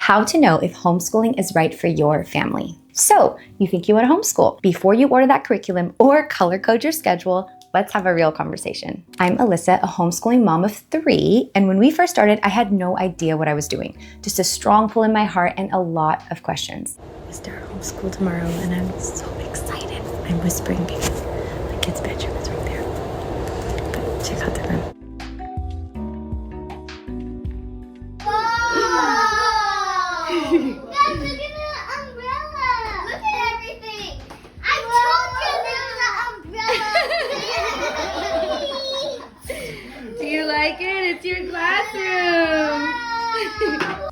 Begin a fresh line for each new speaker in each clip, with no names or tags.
How to know if homeschooling is right for your family. So, you think you want to homeschool? Before you order that curriculum or color code your schedule, let's have a real conversation. I'm Alyssa, a homeschooling mom of 3, and when we first started, I had no idea what I was doing. Just a strong pull in my heart and a lot of questions.
We start homeschool tomorrow, and I'm so excited. I'm whispering because my kid's bedroom is right there. But check out the room.
Do you like it? It's your classroom.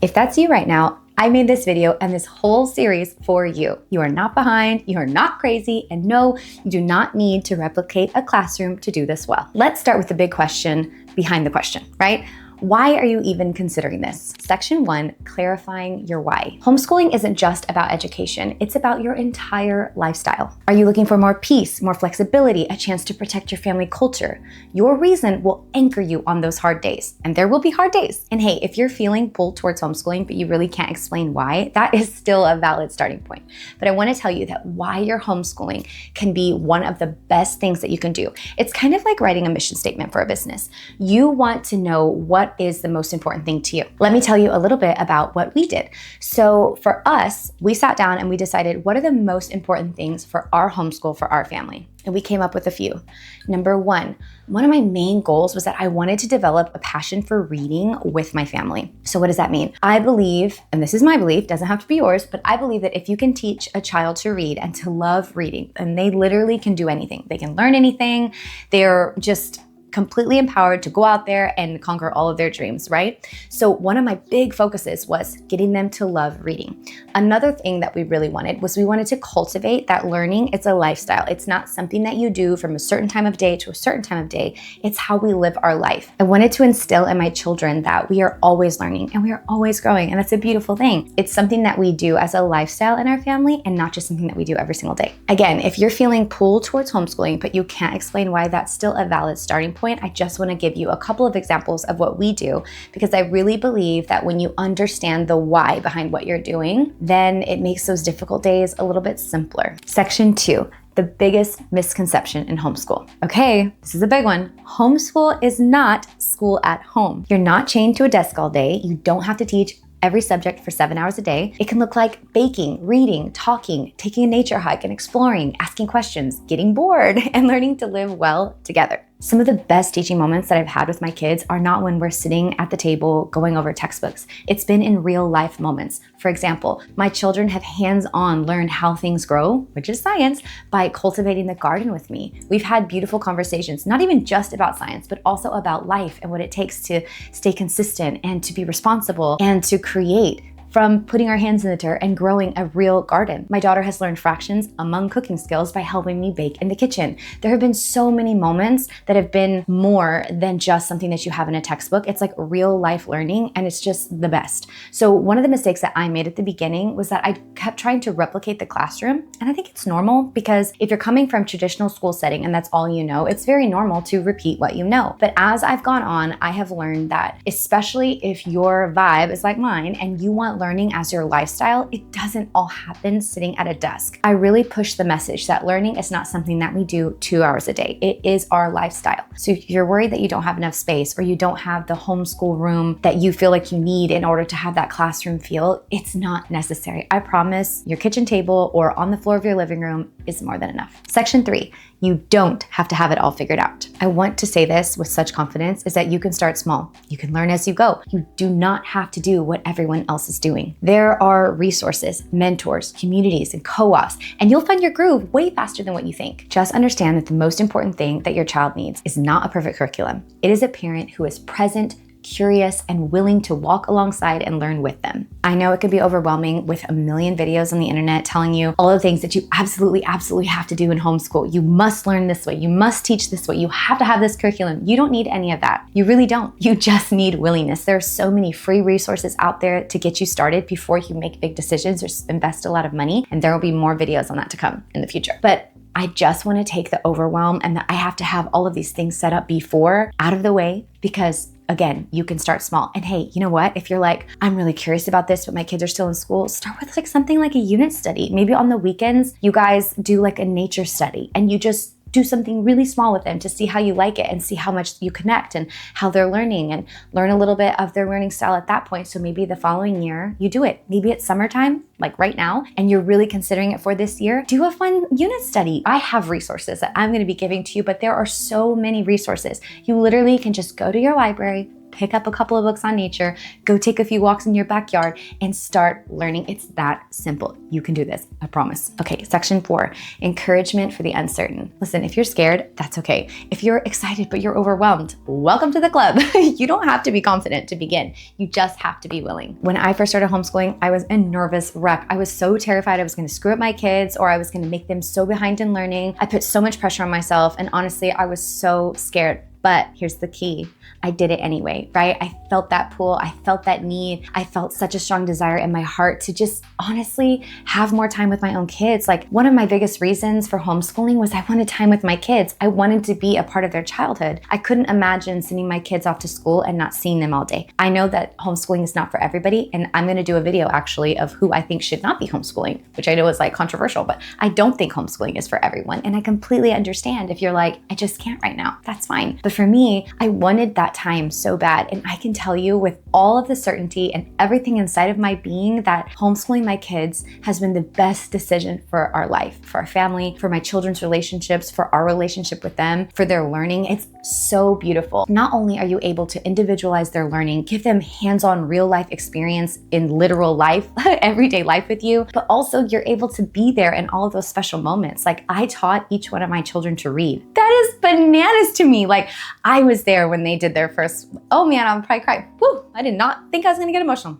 If that's you right now, I made this video and this whole series for you. You are not behind, you are not crazy, and no, you do not need to replicate a classroom to do this well. Let's start with the big question behind the question, right? Why are you even considering this? Section 1, clarifying your why. Homeschooling isn't just about education, it's about your entire lifestyle. Are you looking for more peace, more flexibility, a chance to protect your family culture? Your reason will anchor you on those hard days, and there will be hard days. And hey, if you're feeling pulled towards homeschooling, but you really can't explain why, that is still a valid starting point. But I wanna tell you that why you're homeschooling can be one of the best things that you can do. It's kind of like writing a mission statement for a business. You want to know what is the most important thing to you. Let me tell you a little bit about what we did. So for us, we sat down and we decided what are the most important things for our homeschool for our family. And we came up with a few. Number 1, one of my main goals was that I wanted to develop a passion for reading with my family. So what does that mean? I believe, and this is my belief, doesn't have to be yours, but I believe that if you can teach a child to read and to love reading, and they literally can do anything. They can learn anything. They're just completely empowered to go out there and conquer all of their dreams, right? So one of my big focuses was getting them to love reading. Another thing that we really wanted was we wanted to cultivate that learning. It's a lifestyle. It's not something that you do from a certain time of day to a certain time of day. It's how we live our life. I wanted to instill in my children that we are always learning and we are always growing, and that's a beautiful thing. It's something that we do as a lifestyle in our family and not just something that we do every single day. Again, if you're feeling pulled towards homeschooling, but you can't explain why, that's still a valid starting point. I just want to give you a couple of examples of what we do, because I really believe that when you understand the why behind what you're doing, then it makes those difficult days a little bit simpler. Section 2, the biggest misconception in homeschool. Okay, this is a big one. Homeschool is not school at home. You're not chained to a desk all day. You don't have to teach every subject for 7 hours a day. It can look like baking, reading, talking, taking a nature hike and exploring, asking questions, getting bored, and learning to live well together. Some of the best teaching moments that I've had with my kids are not when we're sitting at the table going over textbooks. It's been in real life moments. For example, my children have hands-on learned how things grow, which is science, by cultivating the garden with me. We've had beautiful conversations, not even just about science, but also about life and what it takes to stay consistent and to be responsible and to create, from putting our hands in the dirt and growing a real garden. My daughter has learned fractions among cooking skills by helping me bake in the kitchen. There have been so many moments that have been more than just something that you have in a textbook. It's like real life learning, and it's just the best. So one of the mistakes that I made at the beginning was that I kept trying to replicate the classroom. And I think it's normal, because if you're coming from traditional school setting and that's all you know, it's very normal to repeat what you know. But as I've gone on, I have learned that, especially if your vibe is like mine and you want learning as your lifestyle, it doesn't all happen sitting at a desk. I really push the message that learning is not something that we do 2 hours a day. It is our lifestyle. So if you're worried that you don't have enough space, or you don't have the homeschool room that you feel like you need in order to have that classroom feel, it's not necessary. I promise your kitchen table or on the floor of your living room is more than enough. Section 3, you don't have to have it all figured out. I want to say this with such confidence, is that you can start small. You can learn as you go. You do not have to do what everyone else is doing. There are resources, mentors, communities, and co-ops, and you'll find your groove way faster than what you think. Just understand that the most important thing that your child needs is not a perfect curriculum. It is a parent who is present, curious, and willing to walk alongside and learn with them. I know it can be overwhelming with a million videos on the internet telling you all the things that you absolutely have to do in homeschool. You must learn this way. You must teach this way. You have to have this curriculum. You don't need any of that. You really don't. You just need willingness. There are so many free resources out there to get you started before you make big decisions or invest a lot of money. And there will be more videos on that to come in the future. But I just want to take the overwhelm and that I have to have all of these things set up before out of the way, because again, you can start small. And hey, you know what? If you're like, I'm really curious about this, but my kids are still in school, start with like something like a unit study. Maybe on the weekends, you guys do like a nature study and you just do something really small with them to see how you like it and see how much you connect and how they're learning, and learn a little bit of their learning style at that point. So maybe the following year you do it. Maybe it's summertime, like right now, and you're really considering it for this year. Do a fun unit study. I have resources that I'm going to be giving to you, but there are so many resources. You literally can just go to your library, pick up a couple of books on nature, go take a few walks in your backyard, and start learning. It's that simple. You can do this, I promise. Okay, section 4, encouragement for the uncertain. Listen, if you're scared, that's okay. If you're excited but you're overwhelmed, welcome to the club. You don't have to be confident to begin. You just have to be willing. When I first started homeschooling, I was a nervous wreck. I was so terrified I was going to screw up my kids, or I was going to make them so behind in learning. I put so much pressure on myself, and honestly, I was so scared. But here's the key. I did it anyway, right? I felt that pull. I felt that need. I felt such a strong desire in my heart to just honestly have more time with my own kids. Like, one of my biggest reasons for homeschooling was I wanted time with my kids. I wanted to be a part of their childhood. I couldn't imagine sending my kids off to school and not seeing them all day. I know that homeschooling is not for everybody, and I'm going to do a video actually of who I think should not be homeschooling, which I know is like controversial, but I don't think homeschooling is for everyone. And I completely understand if you're like, I just can't right now. That's fine. But for me, I wanted that time so bad. And I can tell you with all of the certainty and everything inside of my being that homeschooling my kids has been the best decision for our life, for our family, for my children's relationships, for our relationship with them, for their learning. It's so beautiful. Not only are you able to individualize their learning, give them hands-on real life experience in literal life, everyday life with you, but also you're able to be there in all of those special moments. Like, I taught each one of my children to read. That is bananas to me. Like, I was there when they did their first, oh man, I'm probably crying. Woo, I did not think I was gonna get emotional.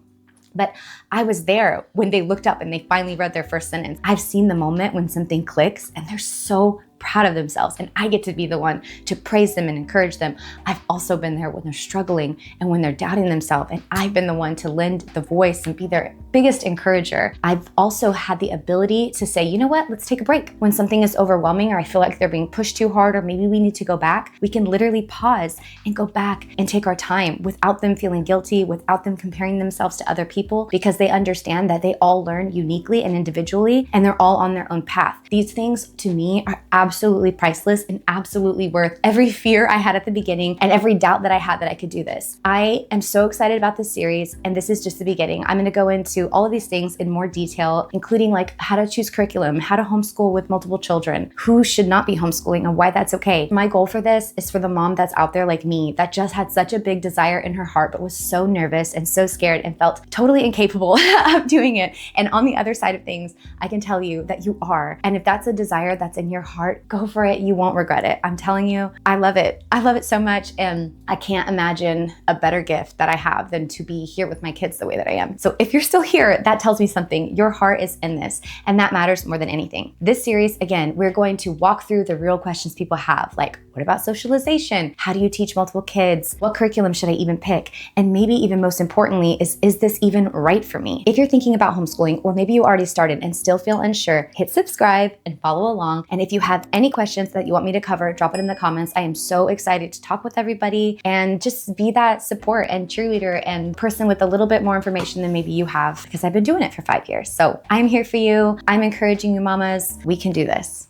But I was there when they looked up and they finally read their first sentence. I've seen the moment when something clicks and they're so proud of themselves, and I get to be the one to praise them and encourage them. I've also been there when they're struggling and when they're doubting themselves, and I've been the one to lend the voice and be their biggest encourager. I've also had the ability to say, you know what, let's take a break. When something is overwhelming or I feel like they're being pushed too hard, or maybe we need to go back, we can literally pause and go back and take our time without them feeling guilty, without them comparing themselves to other people, because they understand that they all learn uniquely and individually, and they're all on their own path. These things to me are absolutely priceless and absolutely worth every fear I had at the beginning and every doubt that I had that I could do this. I am so excited about this series, and this is just the beginning. I'm going to go into all of these things in more detail, including like how to choose curriculum, how to homeschool with multiple children, who should not be homeschooling and why that's okay. My goal for this is for the mom that's out there like me that just had such a big desire in her heart but was so nervous and so scared and felt totally incapable of doing it. And on the other side of things, I can tell you that you are. And if that's a desire that's in your heart, go for it. You won't regret it. I'm telling you, I love it. I love it so much. And I can't imagine a better gift that I have than to be here with my kids the way that I am. So if you're still here, that tells me something. Your heart is in this, and that matters more than anything. This series, again, we're going to walk through the real questions people have, like, what about socialization? How do you teach multiple kids? What curriculum should I even pick? And maybe even most importantly is this even right for me? If you're thinking about homeschooling, or maybe you already started and still feel unsure, hit subscribe and follow along. And if you have any questions that you want me to cover, drop it in the comments. I am so excited to talk with everybody and just be that support and cheerleader and person with a little bit more information than maybe you have, because I've been doing it for 5 years. So I'm here for you. I'm encouraging you, mamas. We can do this.